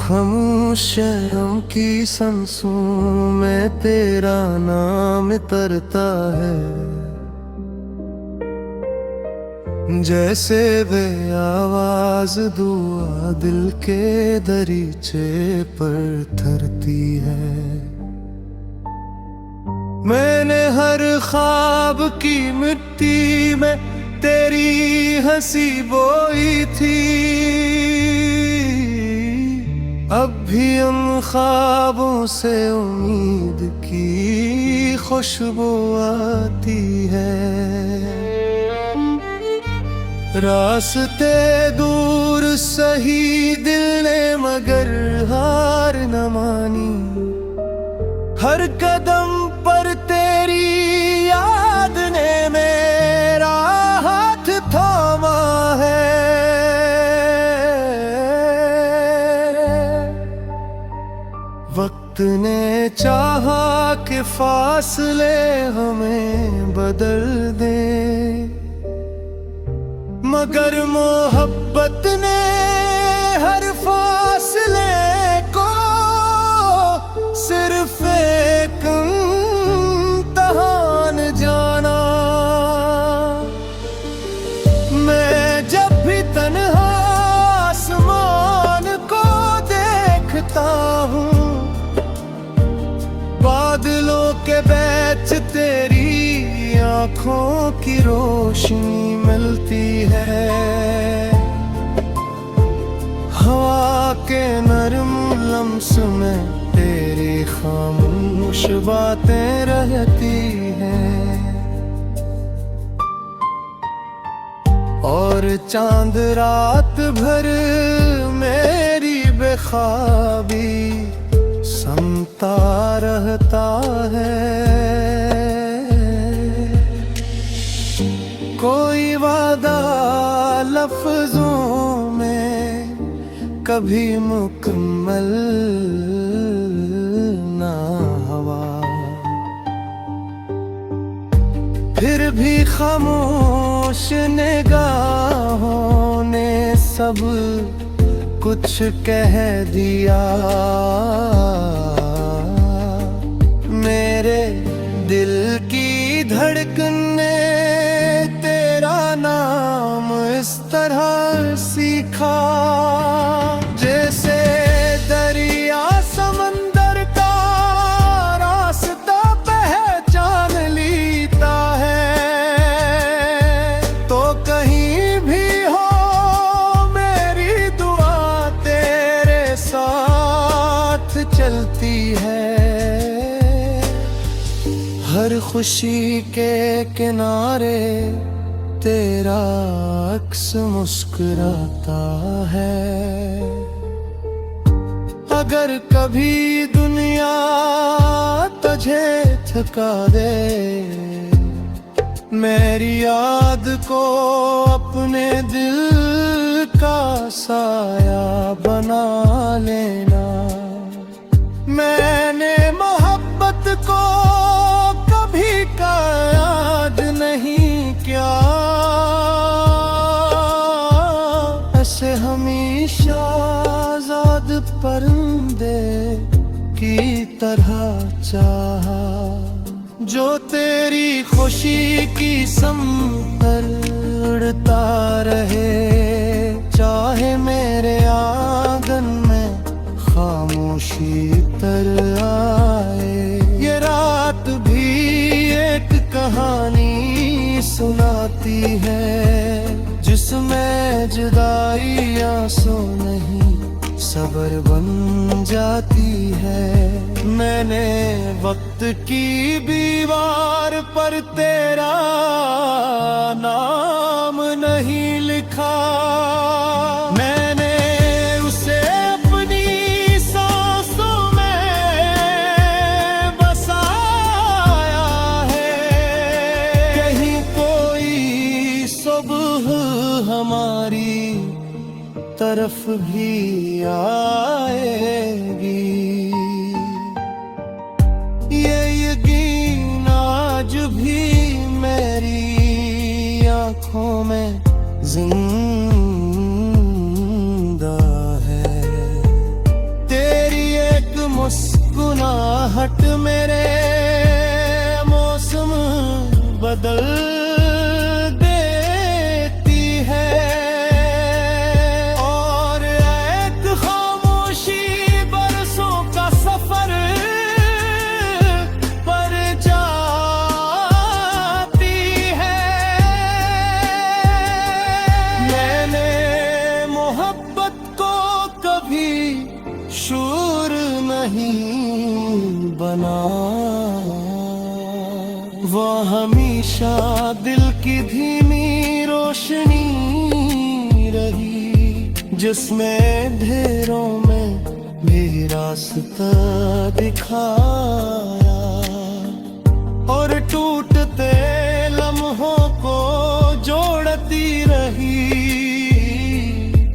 खामोश शहरों की सांसों में तेरा नाम तरता है, जैसे वे आवाज दुआ दिल के दरीचे पर थरती है। मैंने हर ख्वाब की मिट्टी में तेरी हंसी बोई थी, अब भी उन ख्वाबों से उम्मीद की खुशबू आती है। रास्ते दूर सही दिल ने मगर हार न मानी, हर कदम पर तेरी याद ने मेरा हाथ थामा है। वक्त ने चाहा कि फासले हमें बदल दे, मगर मोहब्बत ने हर फासले को सिर्फ एक इम्तिहान जाना। मैं जब भी तन्हा आसमान को देखता हूँ, बादलों के बीच तेरी आँखों की रोशनी मिलती है। हवा के नरम लम्स में तेरी खामोश बातें रहती हैं, और चांद रात भर मेरी बेख्वाबी समता रहता है। कोई वादा लफ्जों में कभी मुकम्मल ना हुआ, फिर भी खामोश निगाहों ने सब कुछ कह दिया। मेरे दिल की धड़कन ने तेरा नाम इस तरह सीखा, जैसे दरिया समंदर का रास्ता पहचान लेता है। तो कहीं भी हो मेरी दुआ तेरे साथ चलती है। हर खुशी के किनारे तेरा अक्स मुस्कुराता है। अगर कभी दुनिया तुझे थका दे, मेरी याद को अपने दिल का साया बना लेना। मैंने मोहब्बत को कभी याद नहीं किया, ऐसे हमेशा आजाद परिंदे की तरह चाहा, जो तेरी खुशी की समंदर उड़ता रहे। चाहे मेरे आंगन में खामोशी तर आए, ये रात भी एक कहानी सुनाती है, जिसमें जुदाई आंसू नहीं सब्र बन जाती है। मैंने वक्त की दीवार पर तेरा नाम नहीं लिखा, मैंने उसे अपनी सांसों में बसाया है। कहीं कोई सुबह हमारी तरफ भी आएगी, ये यकीन आज भी मेरी आँखों में जिंदा है। मुस्कुराहट मेरे मौसम बदल देती है, और एक खामोशी बरसों का सफर पर जाती है। मैंने मोहब्बत को कभी शूर नहीं बना, वो हमेशा दिल की धीमी रोशनी रही, जिसमें अंधेरों में भी रास्ता दिखाया, और टूटते लम्हों को जोड़ती रही।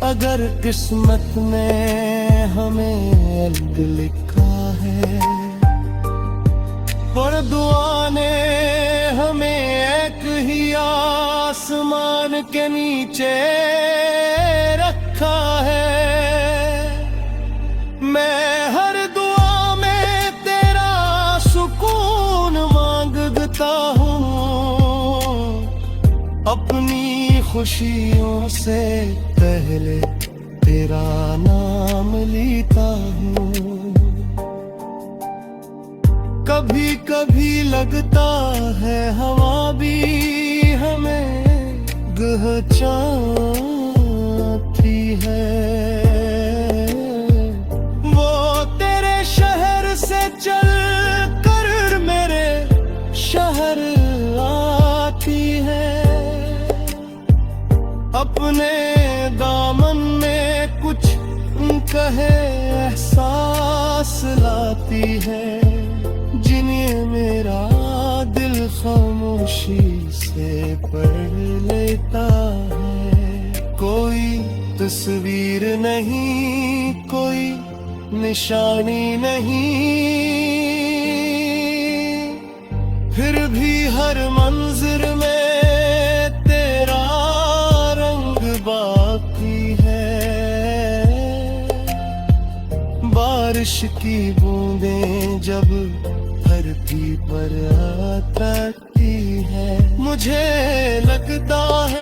अगर किस्मत ने हमें अलग लिखा है, और दुआ ने हमें एक ही आसमान के नीचे रखा है। मैं हर दुआ में तेरा सुकून मांगता हूँ, अपनी खुशियों से पहले तेरा नाम लेता हूँ। कभी कभी लगता है हवा भी हमें गहचाती है, वो तेरे शहर से चल कर मेरे शहर आती है, अपने दामन में कुछ कहे एहसास लाती है, जिन्हें मेरा दिल खामोशी से पढ़ लेता है। कोई तस्वीर नहीं, कोई निशानी नहीं, फिर भी हर मंजिल में तेरा रंग बाकी है। बारिश की बूंदें जब धरती पर आती है, मुझे लगता है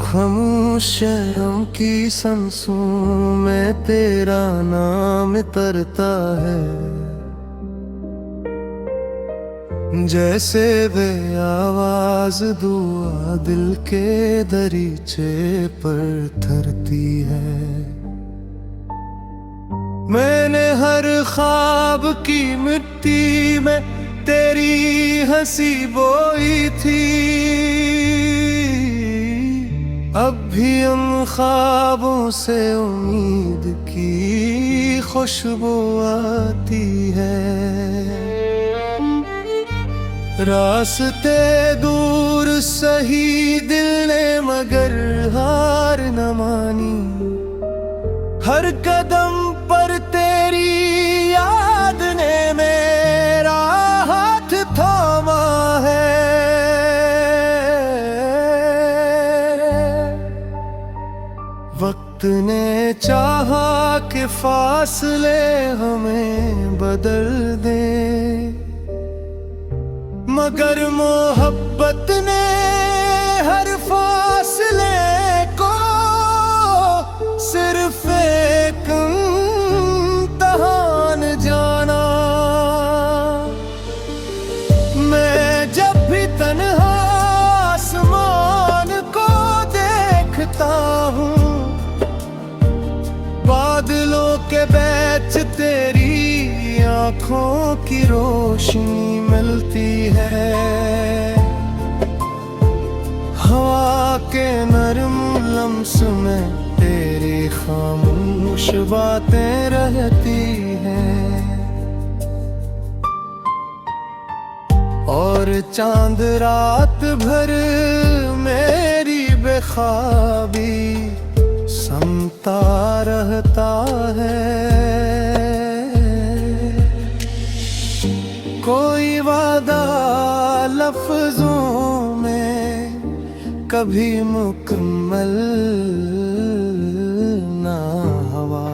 खामोश शर्म की सांसों में तेरा नाम तरता है, जैसे बे आवाज दुआ दिल के दरीचे पर थरती है। मैंने हर ख्वाब की मिट्टी में तेरी हंसी बोई थी, अब भी उन ख्वाबों से उम्मीद की खुशबू आती है। रास्ते दूर सही दिल ने मगर हार न मानी, हर कदम पर तेरी याद ने मेरा हाथ थामा है। वक्त ने चाहा कि फासले हमें बदल दे, मगर मोहब्बत ने हर फासले को सिर्फ एक इम्तिहान जाना। मैं जब भी तन्हा आसमान को देखता हूँ, बादलों के बीच तेरी आँखों की रोशनी मिलती है। हवा के नरम लम्स में तेरी खामोश बातें रहती हैं, और चांद रात भर मेरी बेख्वाबी सुनता रहता है। कोई वादा लफ्जों में कभी मुकम्मल ना हुआ,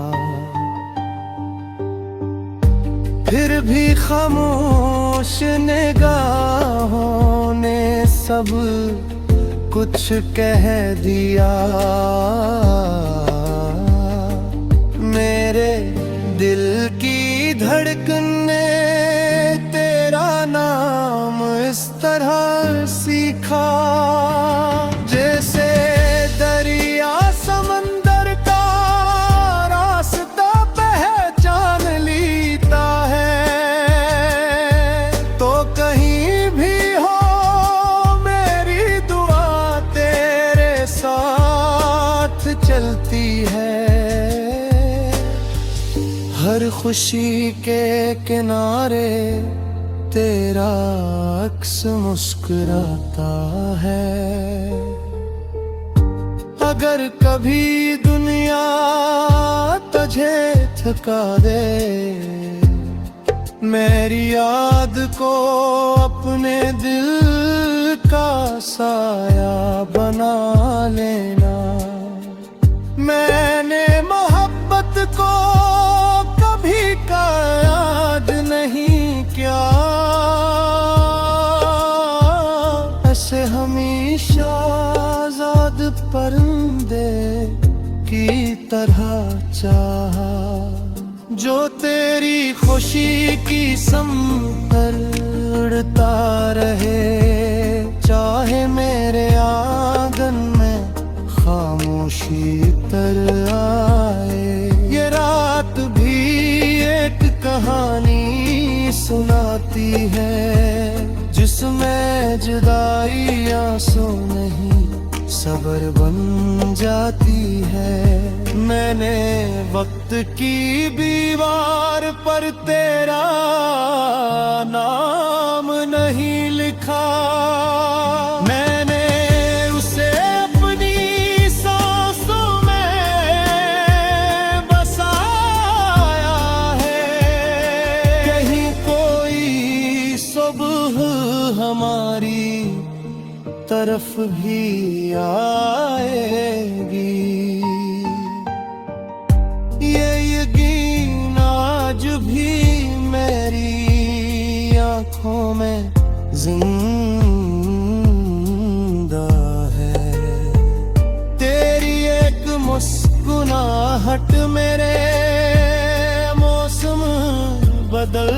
फिर भी खामोश निगाहों ने सब कुछ कह दिया। मेरे दिल की धड़कन ने तेरा नाम इस तरह सीखा, जैसे दरिया समंदर का रास्ता पहचान लेता है। तो कहीं भी हो मेरी दुआ तेरे साथ चलती है। हर खुशी के किनारे तेरा अक्स मुस्कुराता है। अगर कभी दुनिया तुझे थका दे, मेरी याद को अपने दिल का साया बना लेना। मैंने मोहब्बत को कभी का याद नहीं किया, ऐसे हमेशा आजाद परिंदे की तरह चाहा, जो तेरी खुशी की समंदर उड़ता रहे। चाहे मेरे आंगन में खामोशी तर आए, ये रात भी एक कहानी सुनाती है, जिसमें जुदाई आंसू नहीं सब्र बन जाती है। मैंने वक्त की दीवार पर तेरा नाम नहीं लिखा, मैंने उसे अपनी सांसों में बसाया है। कहीं कोई सुबह हमारी तरफ भी आएगी, ये यकीन आज भी मेरी आँखों में जिंदा है। तेरी एक मुस्कुराहट मेरे मौसम बदल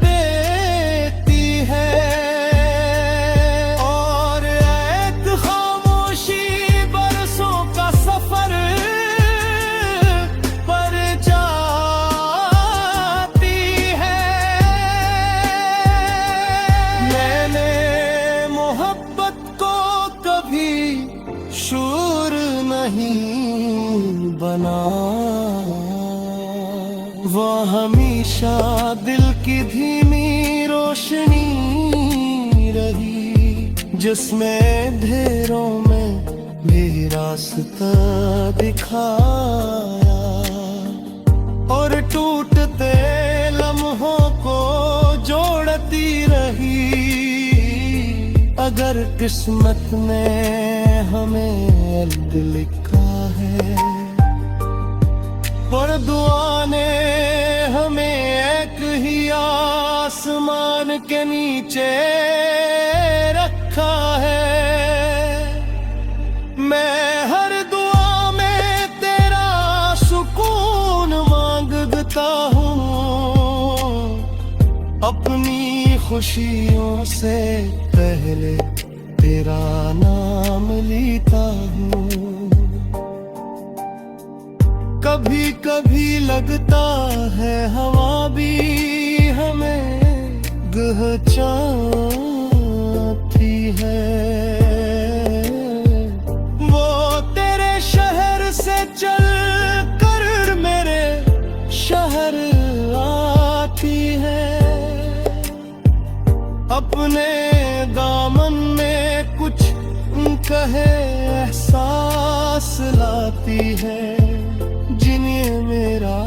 देती है, और एक खामोशी बरसों का सफर पर जाती है। मैंने मोहब्बत को कभी शूर नहीं बना, वो हमेशा दिल की धीमी रोशनी रही, जिसमें अंधेरों में भी रास्ता दिखाया, और टूटते लम्हों को जोड़ती रही। अगर किस्मत ने हमें अलग लिखा है, पर दुआ ने हमें एक ही आसमान के नीचे रखा है। मैं हर दुआ में तेरा सुकून मांगता हूँ, अपनी खुशियों से पहले तेरा नाम लेता हूँ। कभी कभी लगता है हवा भी हमें पहचानती है। वो तेरे शहर से चल कर मेरे शहर आती है, अपने दामन में कुछ कहे एहसास लाती है, जिन्हें मेरा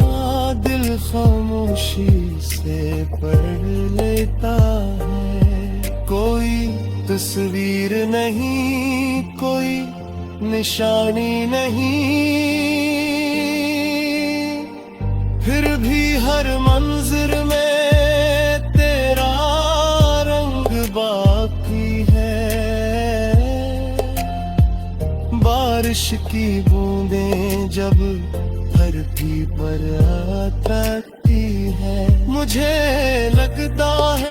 दिल खामोशी से पढ़ लेता है। कोई तस्वीर नहीं, कोई निशानी नहीं, फिर भी हर मंजिर में तेरा रंग बाकी है। बारिश की बूंदें जब धरती पर अटकती है, मुझे लगता है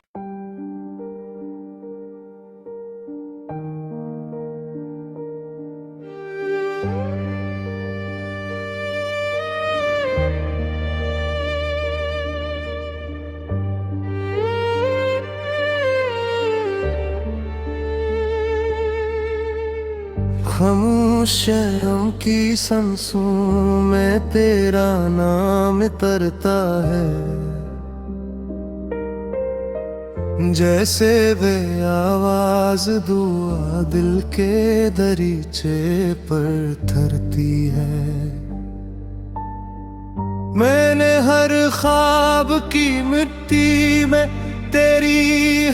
खामोश शहरों की सांसों में तेरा नाम तरता है, जैसे वे आवाज दुआ दिल के दरीचे पर थरती है। मैंने हर ख्वाब की मिट्टी में तेरी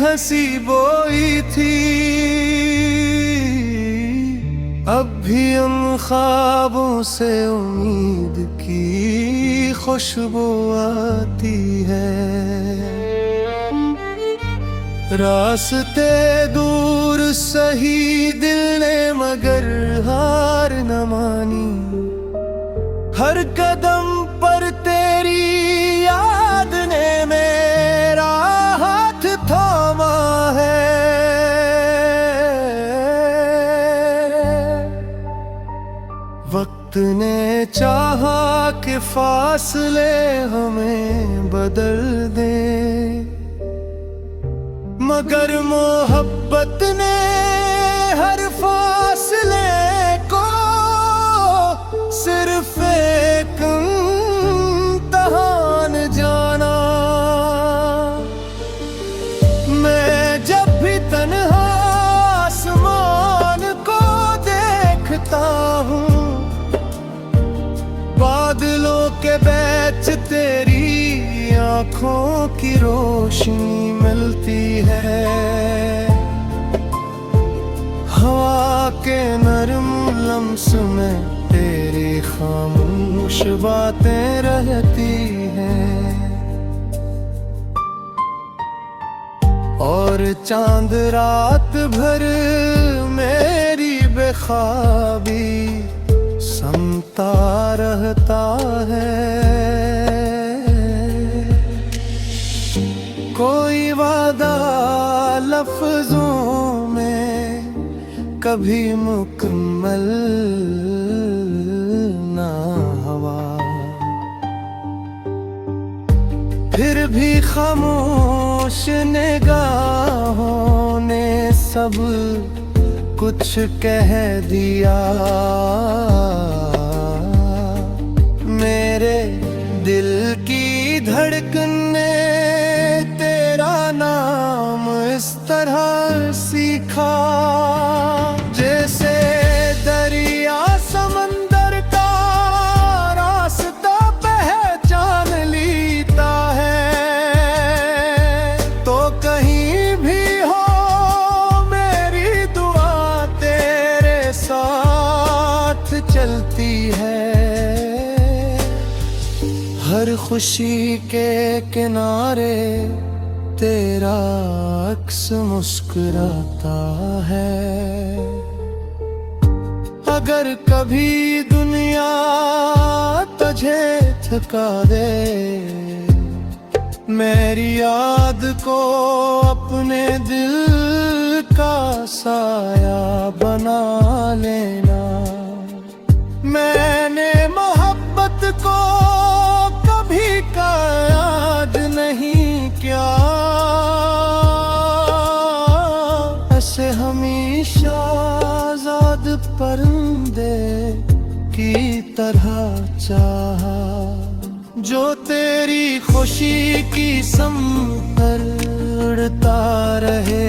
हंसी बोई थी, अब भी उन ख्वाबों से उम्मीद की खुशबू आती है। रास्ते दूर सही दिल ने मगर हार न मानी, हर कदम पर तेरी याद ने मेरा हाथ थामा है। वक्त ने चाहा कि फासले हमें बदल दे, मगर मोहब्बत ने हर फासले को सिर्फ एक इम्तिहान जाना। मैं जब भी तन्हा आसमान को देखता हूँ, बादलों के बीच तेरी आँखों की रोशनी मिलती है। हवा के नरम लम्स में तेरी खामोश बातें रहती हैं, और चांद रात भर मेरी बेख्वाबी समता रहता है। कोई वादा लफ्जों में कभी मुकम्मल ना हुआ, फिर भी खामोश निगाहों ने सब कुछ कह दिया। मेरे दिल की धड़कन ने तेरा नाम इस तरह सीखा, जैसे दरिया समंदर का रास्ता पहचान लेता है। तो कहीं भी हो मेरी दुआ तेरे साथ चलती है। हर खुशी के किनारे तेरा अक्स मुस्कुराता है। अगर कभी दुनिया तुझे थका दे, मेरी याद को अपने दिल का साया बना लेना। मैंने मोहब्बत को कभी याद नहीं किया, ऐसे हमेशा आजाद परिंदे की तरह चाहा, जो तेरी खुशी की समर उड़ता रहे।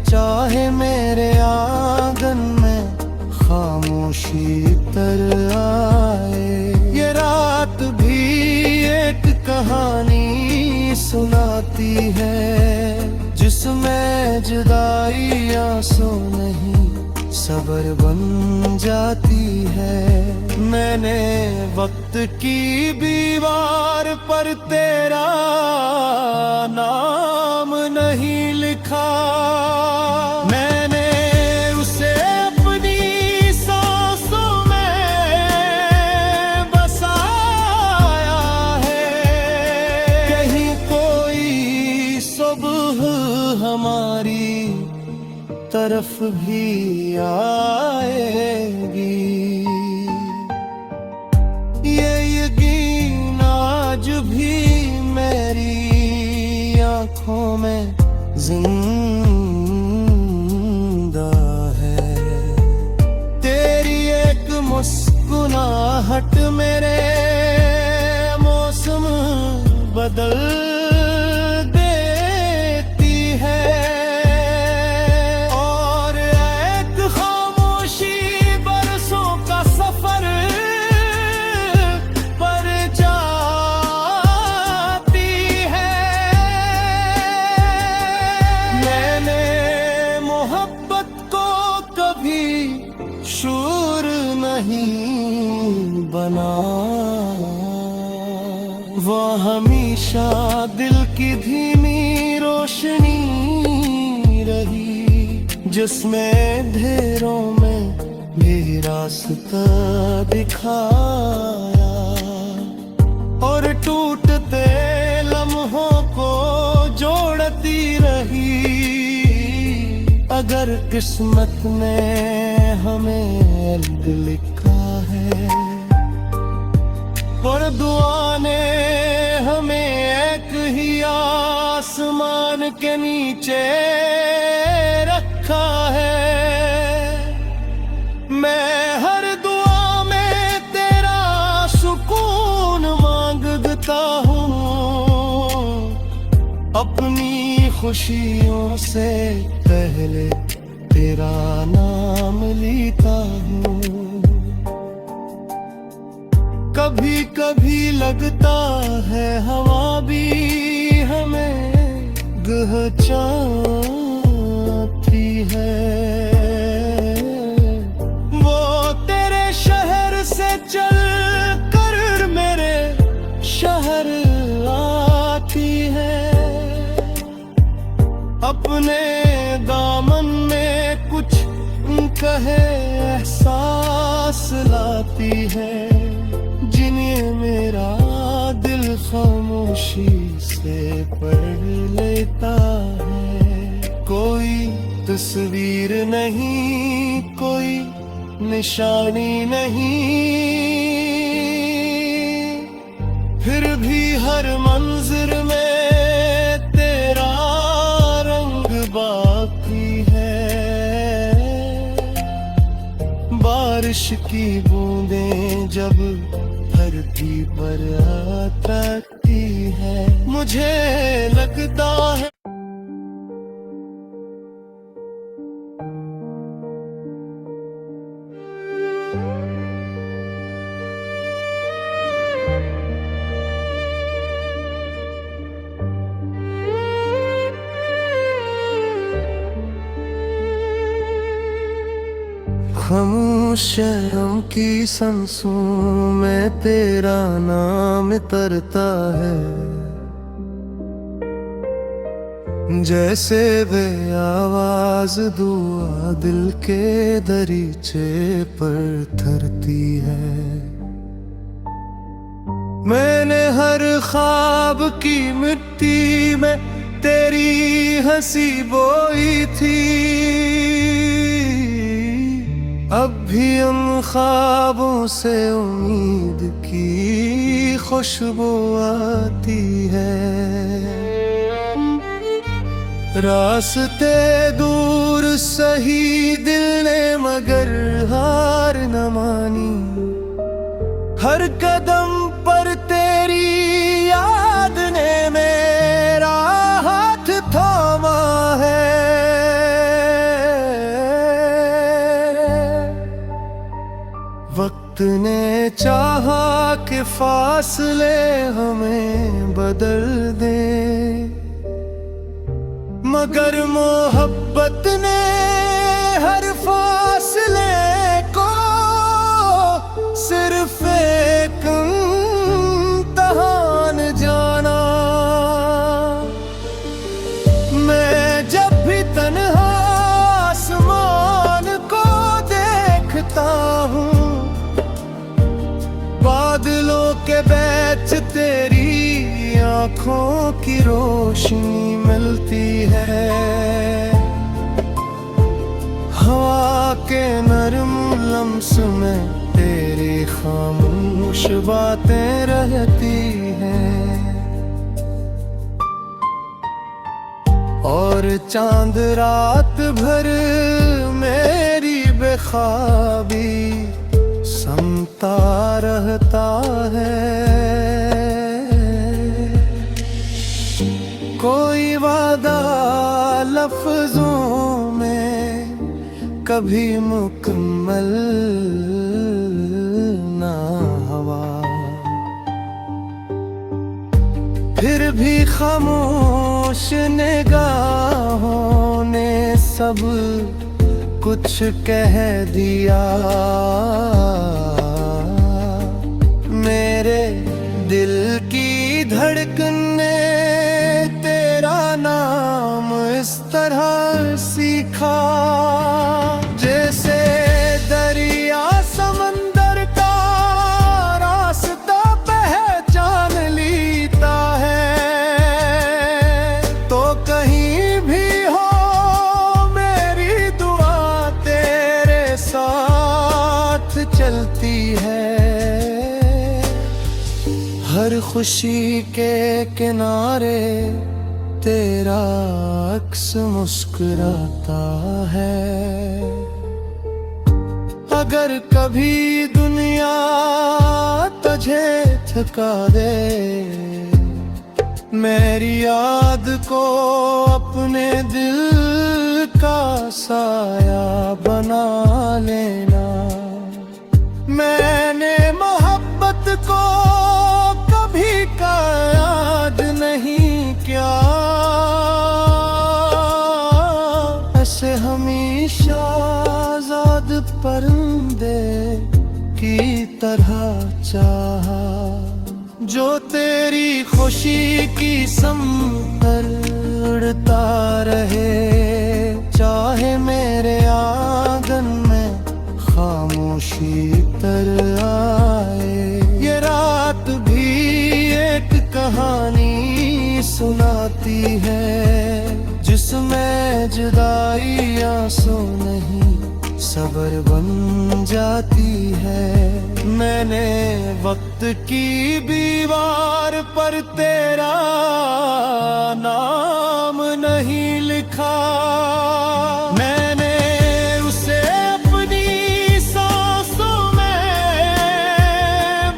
चाहे मेरे आंगन में जाती है, जिसमें जुदाई आंसू नहीं सबर बन जाती है। मैंने वक्त की दीवार पर तेरा नाम नहीं लिखा, मैंने उसे अपनी सांसों में बसाया है। कहीं कोई सुबह हमारी तरफ भी आएगी, ये यकीन आज भी मेरी आंखों में जिंदा है। तेरी एक मुस्कुराहट मेरे मौसम बदल देती है, शूर नहीं बना। वो हमेशा दिल की धीमी रोशनी रही, जिसमें अंधेरों में भी रास्ता दिखाया, और टूटते लम्हों को जोड़ती रही। अगर किस्मत ने हमें अलग लिखा है, और दुआ ने हमें एक ही आसमान के नीचे रखा है। मैं हर दुआ में तेरा सुकून मांगता हूँ, अपनी खुशियों से पहले तेरा नाम लेता हूँ। कभी कभी लगता है हवा भी हमें गहचाती है। वो तेरे शहर से चल कर मेरे शहर आती है, अपने दामन में कुछ कहे एहसास लाती है, जिन्हें मेरा दिल खामोशी से पढ़ लेता है। कोई तस्वीर नहीं, कोई निशानी नहीं, फिर भी हर मंजिल में तेरा रंग बाकी है। बारिश की बूंदें जब धरती पर अटकती है, मुझे लगता है खामोश शर्म की सांसों में तेरा नाम तरता है, जैसे वे आवाज दुआ दिल के दरीचे पर थरती है। मैंने हर ख्वाब की मिट्टी में तेरी हंसी बोई थी, अब भी उन ख्वाबों से उम्मीद की खुशबू आती है। रास्ते दूर सही दिल ने मगर हार न मानी, हर कदम पर तेरी याद ने मेरा हाथ थामा है। वक्त ने चाहा कि फासले हमें बदल दे, मगर मोहब्बत ने हर फासले को सिर्फ एक इम्तिहान जाना। मैं जब भी तन्हा आसमान को देखता हूँ, बादलों के बीच तेरी आँखों की रोशनी मिलती है। हवा के नरम लम्स में तेरी खामोश बातें रहती हैं, और चांद रात भर मेरी बेख्वाबी समता रहता है। कोई वादा लफ्जों में कभी मुकम्मल ना हुआ, फिर भी खामोश निगाहों ने सब कुछ कह दिया। मेरे दिल की धड़कन ने तेरा नाम इस तरह सीखा, जैसे दरिया समंदर का रास्ता पहचान लेता है। तो कहीं भी हो मेरी दुआ तेरे साथ चलती है। हर खुशी के किनारे तेरा अक्स मुस्कुराता है। अगर कभी दुनिया तुझे थका दे, मेरी याद को अपने दिल का साया बना लेना। मैंने मोहब्बत को कभी याद नहीं किया, ऐसे हमेशा आजाद परिंदे की तरह चाहा, जो तेरी खुशी की समंदर उड़ता रहे। चाहे मेरे आंगन में खामोशी तर आए, ये रात भी एक कहानी सुनाती है, जिसमें जुदाई आंसू नहीं सब्र बन जाती है। मैंने वक्त की दीवार पर तेरा नाम नहीं लिखा, मैंने उसे अपनी सांसों में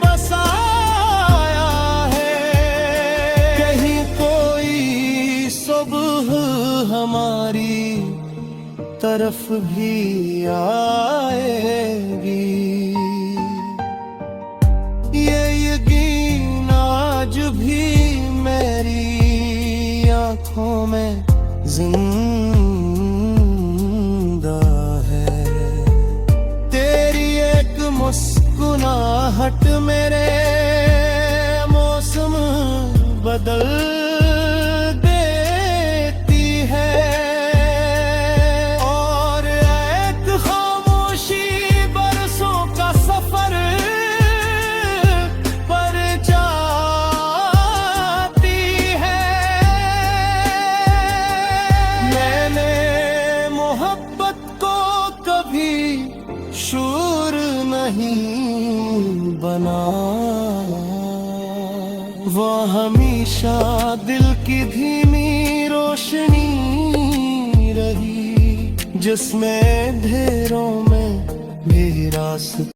बसाया है। कहीं कोई सुबह हमारी तरफ भी आएगी, ये यकीन आज भी मेरी आँखों में जिंदा है। तेरी एक मुस्कुराहट मेरे मौसम बदल देती है, और एक खामोशी बरसों का सफर पर जाती है। मैंने मोहब्बत को कभी शूर नहीं बना, वो हमेशा दिल की धीमी रोशनी रही, जिसमें अंधेरों में भी रास्ता